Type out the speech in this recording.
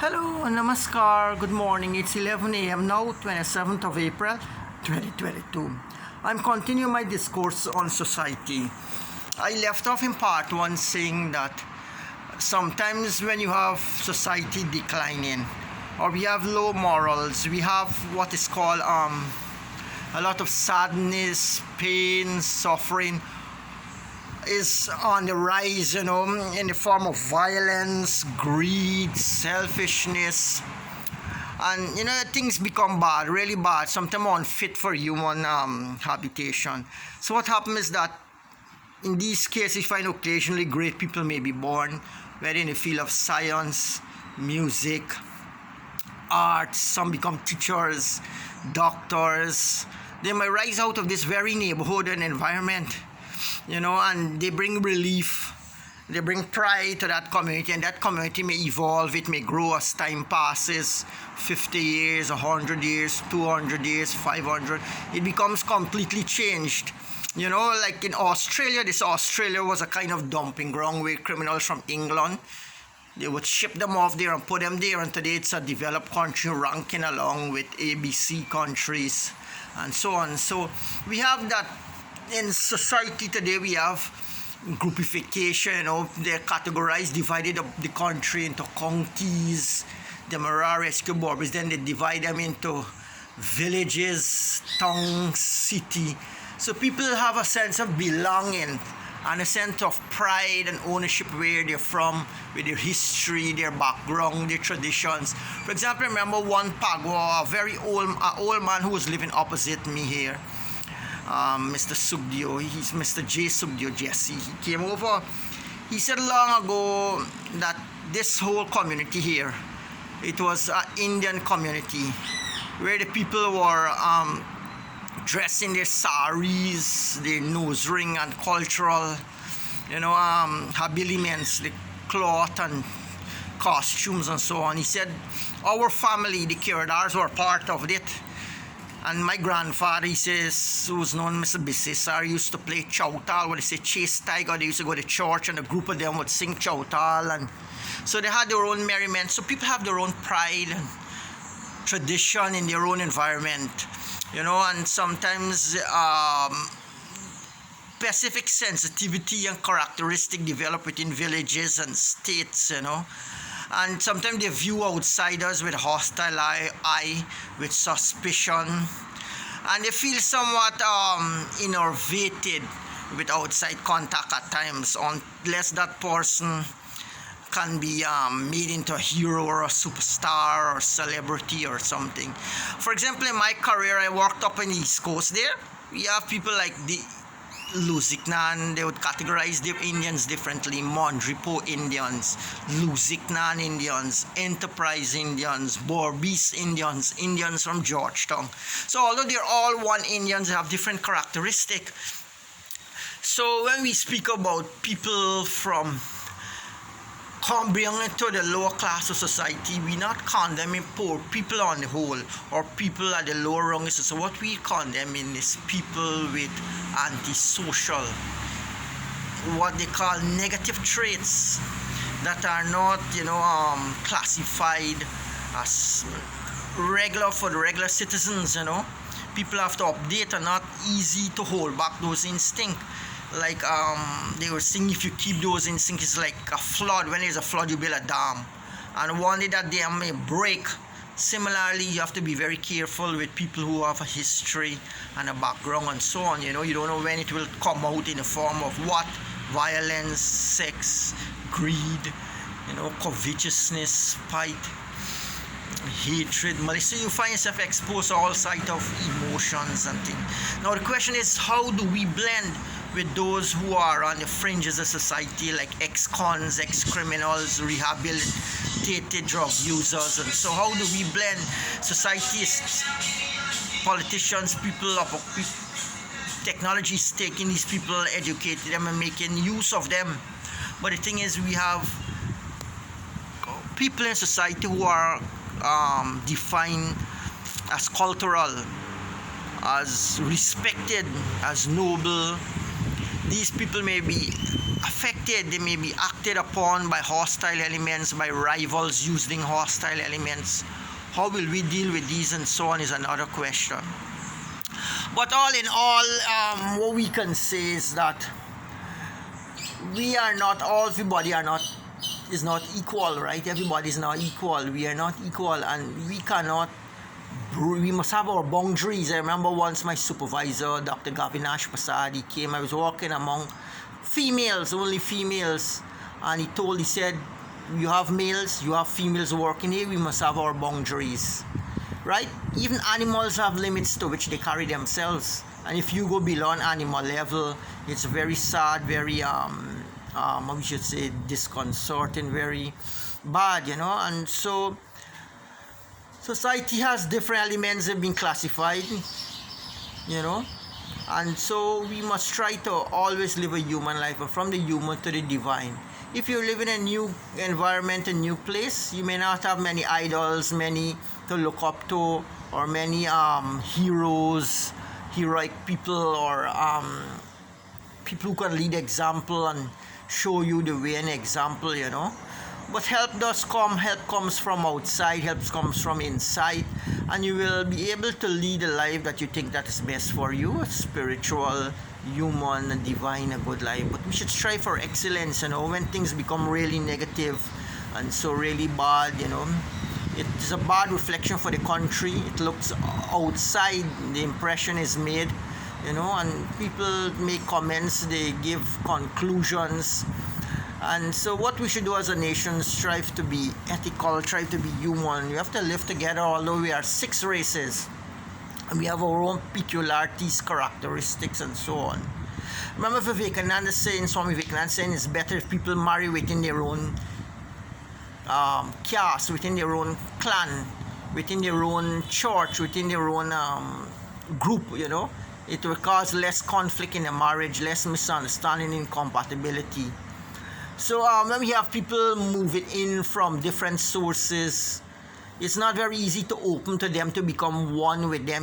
Hello, namaskar, good morning. It's 11 a.m. now, 27th of April 2022. I'm continuing my discourse on society. I left off in part one saying that sometimes when you have society declining or we have low morals, we have what is called a lot of sadness, pain, suffering is on the rise, in the form of violence, greed, selfishness, and things become bad, really bad, sometimes unfit for human habitation. So what happens is that in these cases, you find occasionally great people may be born, whether in the field of science, music, art. Some become teachers, doctors. They may rise out of this very neighborhood and environment, and they bring relief, they bring pride to that community, and that community may evolve, it may grow as time passes. 50 years, 100 years, 200 years, 500, it becomes completely changed. Like in Australia, Australia was a kind of dumping ground where criminals from England, they would ship them off there and put them there, and today it's a developed country ranking along with ABC countries and so on. So we have that. In society today, we have groupification. They're categorized, divided up the country into counties, the Marara, Escoborbis, then they divide them into villages, towns, city. So people have a sense of belonging and a sense of pride and ownership where they're from, with their history, their background, their traditions. For example, I remember one Pagwa, a very old man who was living opposite me here. Mr. Sugdio, he's Mr. J. Sugdio Jesse. He came over. He said long ago that this whole community here, it was an Indian community where the people were dressed in their saris, their nose ring and cultural, habiliments, the cloth and costumes and so on. He said our family, the Khirodhars, were part of it. And my grandfather, he says, who was known as Mr. Bissessar, used to play chowtal, what they say, chase tiger. They used to go to church and a group of them would sing chowtal. And so they had their own merriment. So people have their own pride and tradition in their own environment, and sometimes specific sensitivity and characteristic develop within villages and states, and sometimes they view outsiders with hostile eye, with suspicion, and they feel somewhat innervated with outside contact at times, unless that person can be made into a hero or a superstar or celebrity or something. For example, in my career, I worked up in the East Coast there. We have people like the Luziknan, they would categorize the Indians differently. Mondripo Indians, Luziknan Indians, Enterprise Indians, Borbis Indians, Indians from Georgetown. So although they're all one Indians, they have different characteristics. So when we speak about people from belonging to the lower class of society, we not condemning poor people on the whole or people at the lower rungs. So what we condemning is people with antisocial, what they call negative traits that are not classified as regular for the regular citizens. People have to update and not easy to hold back those instincts. Like they were saying, if you keep those instincts, it's like a flood. When there's a flood, you build a dam, and one day that dam may break. Similarly, you have to be very careful with people who have a history and a background and so on. You don't know when it will come out in the form of what? Violence, sex, greed, covetousness, spite, hatred, malice. So you find yourself exposed to all sides of emotions and things. Now the question is, how do we blend with those who are on the fringes of society, like ex-cons, ex-criminals, rehabilitated drug users? And so how do we blend societies, politicians, people of technology is taking these people, educating them and making use of them? But the thing is, we have people in society who are defined as cultural, as respected, as noble. These people may be affected, they may be acted upon by hostile elements, by rivals using hostile elements. How will we deal with these and so on is another question. But all in all, what we can say is that we are not, everybody is not equal, right? Everybody is not equal. We are not equal, and we must have our boundaries. I remember once my supervisor, Dr. Gavinash Prasad, he came, I was walking among females, only females, and he said, you have males, you have females working here, we must have our boundaries, right? Even animals have limits to which they carry themselves, and if you go below an animal level, it's very sad, very we should say disconcerting, very bad, and so society has different elements that have been classified, and so we must try to always live a human life, from the human to the divine. If you live in a new environment, a new place, you may not have many idols, many to look up to, or many heroes, heroic people, or people who can lead example and show you the way and example, But help comes from outside, help comes from inside, and you will be able to lead a life that you think that is best for you, a spiritual, human, a divine, a good life. But we should strive for excellence, when things become really negative and so really bad, it is a bad reflection for the country. It looks outside, the impression is made, and people make comments, they give conclusions. And so what we should do as a nation, strive to be ethical, try to be human. We have to live together, although we are 6 races. And we have our own peculiarities, characteristics, and so on. Remember Vivekananda saying, Swami Vivekananda saying, it's better if people marry within their own caste, within their own clan, within their own church, within their own group, It will cause less conflict in a marriage, less misunderstanding, incompatibility. So when we have people moving in from different sources, it's not very easy to open to them to become one with them.